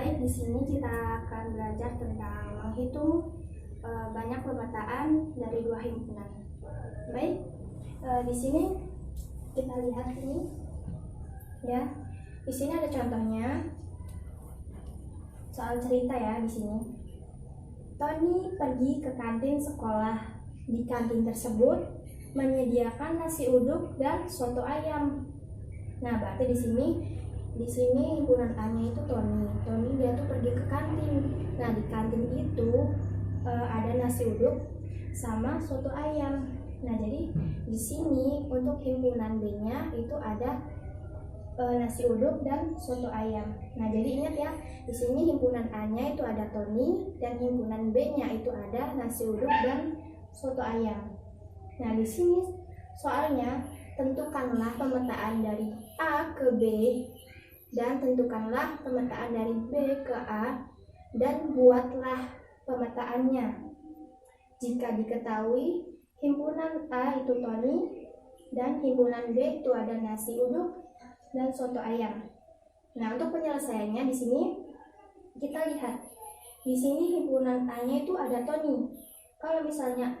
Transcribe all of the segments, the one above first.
Baik, di sini kita akan belajar tentang menghitung banyak pemetaan dari dua himpunan. Baik, di sini kita lihat ini, ya. Di sini ada contohnya soal cerita ya di sini. Tony pergi ke kantin sekolah. Di kantin tersebut menyediakan nasi uduk dan soto ayam. Nah, berarti di sini himpunan A-nya itu Tony. Tony dia tuh pergi ke kantin. Nah, di kantin itu ada nasi uduk sama soto ayam. Nah, jadi di sini untuk himpunan B-nya itu ada nasi uduk dan soto ayam. Nah, jadi ingat ya, di sini himpunan A-nya itu ada Tony dan himpunan B-nya itu ada nasi uduk dan soto ayam. Nah, di sini soalnya tentukanlah pemetaan dari A ke B dan tentukanlah pemetaan dari B ke A dan buatlah pemetaannya. Jika diketahui himpunan A itu Tony dan himpunan B itu ada nasi uduk dan soto ayam. Nah, untuk penyelesaiannya di sini kita lihat. Di sini himpunan A-nya itu ada Tony. Kalau misalnya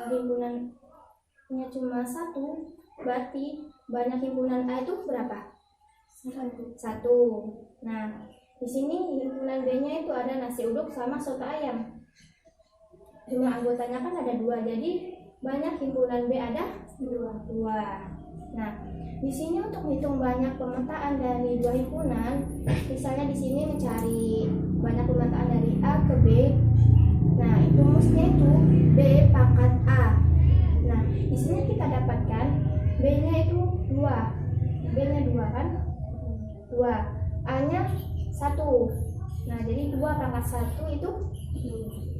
himpunannya cuma satu, berarti banyak himpunan A itu berapa? Satu. Nah, di sini himpunan B-nya itu ada nasi uduk sama soto ayam. Jumlah anggotanya kan ada 2, jadi banyak himpunan B ada 2. Nah, di sini untuk menghitung banyak pemetaan dari 2 himpunan, misalnya di sini mencari banyak pemetaan dari A ke B. Nah, itu rumusnya itu B pangkat A. Nah, di sini kita dapatkan B-nya itu 2. B-nya 2 kan? 2. A-nya 1. Nah, jadi 2 pangkat 1 itu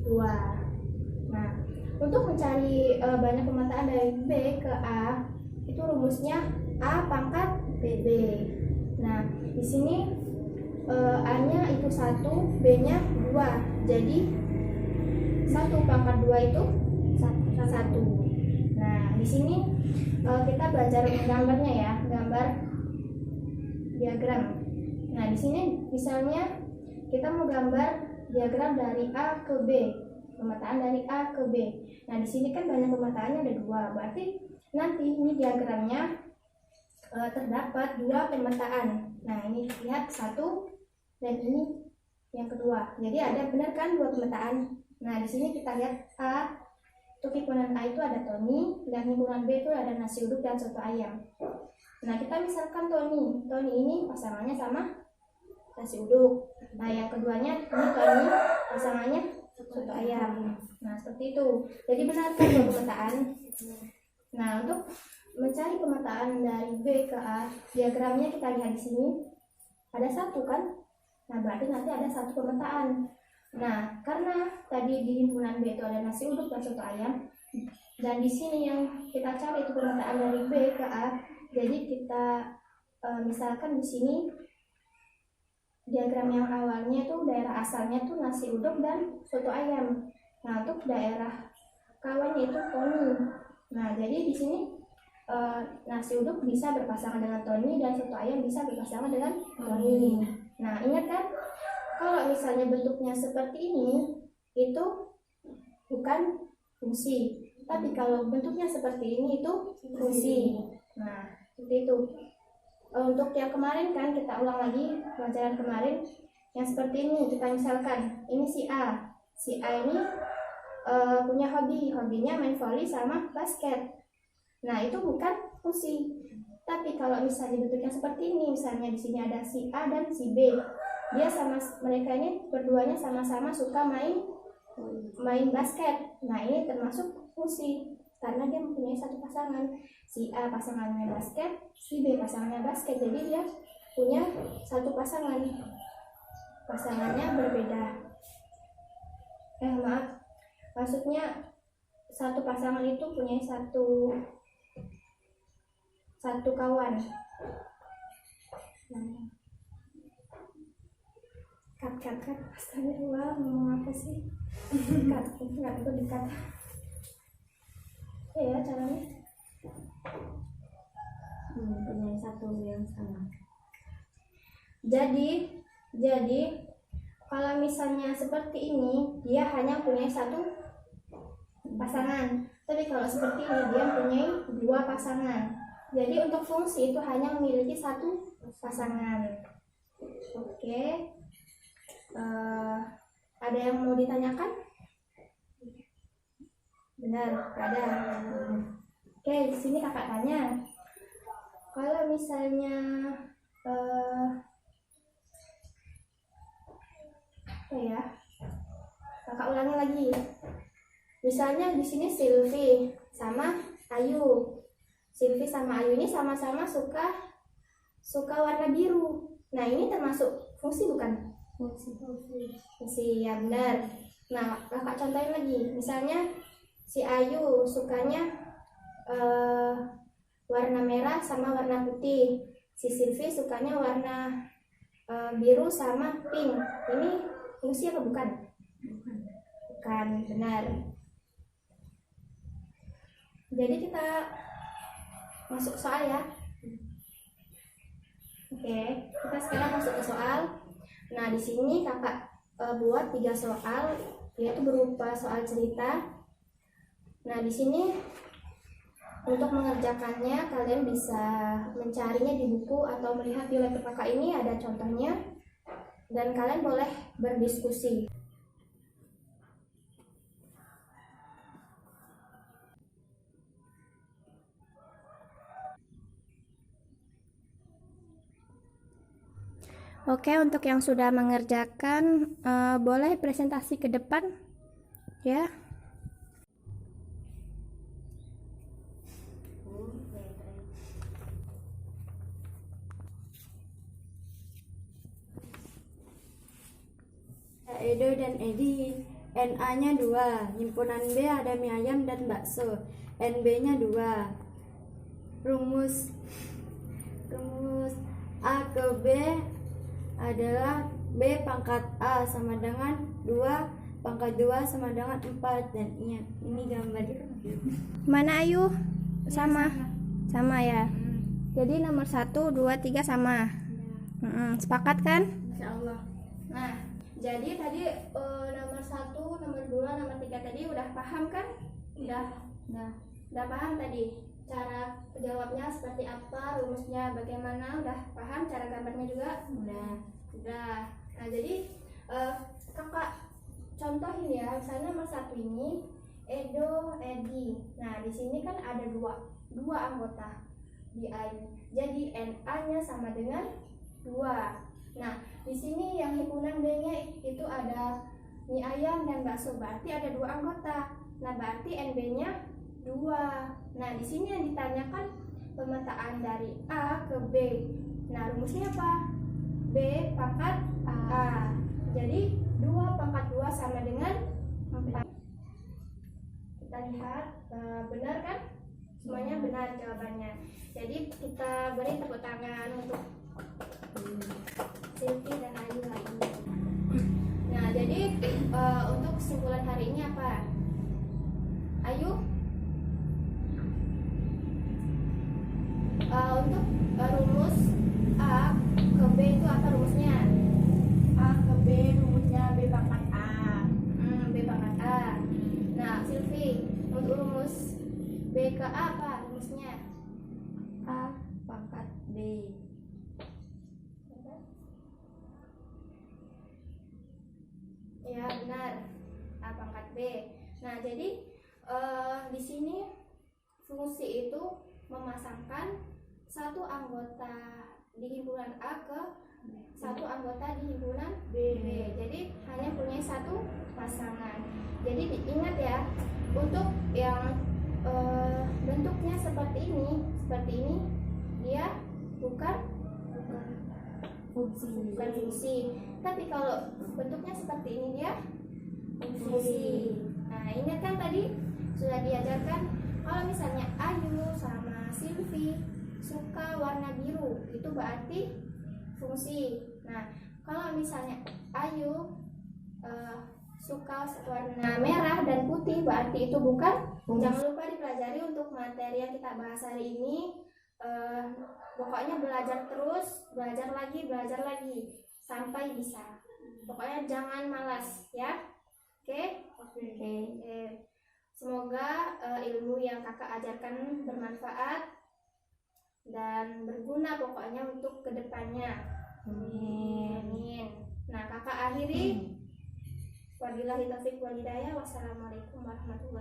2. Nah, untuk mencari banyak pemetaan dari B ke A, itu rumusnya A pangkat BB. Nah, di sini A-nya itu 1, B-nya 2. Jadi 1 pangkat 2 itu 1. Nah, di sini kita belajar gambarnya ya, gambar diagram. Nah, di sini misalnya kita mau gambar diagram dari A ke B, pemetaan dari A ke B. Nah, di sini kan banyak pemetaannya ada 2, berarti nanti ini diagramnya terdapat 2 pemetaan. Nah, ini lihat 1 dan ini yang kedua. Jadi ada benar kan 2 pemetaan. Nah, di sini kita lihat A, untuk himpunan A itu ada Tony dan himpunan B itu ada nasi uduk dan soto ayam. Nah, kita misalkan Tony ini pasangannya sama nasi uduk. Nah, yang keduanya ini Tony pasangannya soto ayam. Nah, seperti itu. Jadi benar kan 2 pemetaan. Nah, untuk mencari pemetaan dari B ke A, diagramnya kita lihat di sini ada 1 kan? Nah, berarti nanti ada 1 pemetaan. Nah, karena tadi di himpunan B itu ada nasi uduk dan soto ayam, dan di sini yang kita cari itu pemetaan dari B ke A, jadi kita misalkan di sini diagram yang awalnya itu daerah asalnya itu nasi uduk dan soto ayam. Nah, untuk daerah kawannya itu Tony. Nah, jadi di sini nasi uduk bisa berpasangan dengan Tony dan soto ayam bisa berpasangan dengan Tony. Nah, ingat kan? Kalau misalnya bentuknya seperti ini, itu bukan fungsi. Tapi kalau bentuknya seperti ini, itu fungsi. Nah, seperti itu. Untuk yang kemarin kan, kita ulang lagi pelajaran kemarin. Yang seperti ini, kita misalkan, ini si A. Si A ini punya hobinya main volley sama basket. Nah, itu bukan fungsi. Tapi kalau misalnya bentuknya seperti ini, misalnya di sini ada si A dan si B. Mereka ini berduanya sama-sama suka main basket. Nah, ini termasuk fungsi karena dia mempunyai 1 pasangan. Si A pasangannya basket, si B pasangannya basket. Jadi dia punya 1 pasangan. Pasangannya berbeda. Maksudnya 1 pasangan itu punya satu kawan. Cut. Astagfirullah, ngomong apa sih? Cut itu dikat. Ya caranya. Punya 1 yang sama. Jadi Kalau misalnya seperti ini, dia hanya punya satu pasangan. Tapi kalau seperti ini, dia punya dua pasangan. Jadi untuk fungsi itu hanya memiliki satu pasangan. Oke. Ada yang mau ditanyakan? Benar, ada. Oke, di sini kakak tanya. Kalau misalnya apa ya? Kakak ulangi lagi. Misalnya di sini Silvi sama Ayu. Silvi sama Ayu ini sama-sama suka warna biru. Nah, ini termasuk fungsi bukan? Fungsi ya benar. Nah, kakak contohin lagi. Misalnya si Ayu sukanya warna merah sama warna putih. Si Silvi sukanya warna biru sama pink. Ini fungsi apa bukan? Bukan, benar. Jadi kita masuk soal ya. Oke, kita sekarang masuk ke soal. Nah, di sini kakak buat 3 soal, yaitu berupa soal cerita. Nah, di sini untuk mengerjakannya kalian bisa mencarinya di buku atau melihat di laptop kakak ini ada contohnya, dan kalian boleh berdiskusi. Oke, untuk yang sudah mengerjakan boleh presentasi ke depan ya. Edo dan Edi. NA-nya 2, himpunan B ada mie ayam dan bakso. NB-nya 2. Rumus A ke B adalah B pangkat A sama dengan 2 pangkat 2 sama dengan 4. Dan ini gambar. Mana Ayu? Sama ya. Jadi nomor 1, 2, 3 sama. Sepakat kan? Insya Allah. Nah, jadi tadi nomor 1, nomor 2, nomor 3 tadi udah paham kan? Udah paham tadi cara jawabnya seperti apa, rumusnya bagaimana, udah paham cara gambarnya juga? Udah. Nah, jadi kakak contohin ya, misalnya nomor 1 ini Edo, Edi. Nah, di sini kan ada dua anggota di A ini. Jadi NA-nya sama dengan 2. Nah, di sini yang himpunan B-nya itu ada mie ayam dan bakso, berarti ada 2 anggota. Nah, berarti NB-nya 2. Nah, di sini yang ditanyakan pemetaan dari A ke B. Nah, rumusnya apa? B pangkat A. Jadi 2 pangkat 2 sama dengan 4. Kita lihat benar kan? Semuanya benar jawabannya. Jadi kita beri tepuk tangan untuk Silvi dan Ayu lagi. Nah, jadi untuk kesimpulan hari ini apa? Ayu? Untuk rumus A ke B itu apa rumusnya? A ke B rumusnya B pangkat A. B pangkat A. Nah, Silvi, untuk rumus B ke A apa rumusnya? A pangkat B. Ya, benar. A pangkat B. Nah, jadi di sini fungsi itu memasangkan satu anggota di himpunan A ke satu anggota di himpunan B. Jadi hanya punya satu pasangan. Jadi diingat ya, untuk yang bentuknya seperti ini dia bukan fungsi. Tapi kalau bentuknya seperti ini dia fungsi. Nah, ingat kan tadi sudah diajarkan kalau misalnya Ayu sama Silvi suka warna biru, itu berarti fungsi. Nah, kalau misalnya Ayu suka warna merah dan putih, berarti itu bukan fungsi. Jangan lupa dipelajari untuk materi yang kita bahas hari ini. Pokoknya belajar terus, belajar lagi sampai bisa. Pokoknya jangan malas ya. Oke? Oke. Semoga ilmu yang kakak ajarkan bermanfaat dan berguna pokoknya untuk kedepannya. Amin. Nah, kakak akhiri. Wabillahi taufiq wal hidayah. Wassalamualaikum warahmatullahi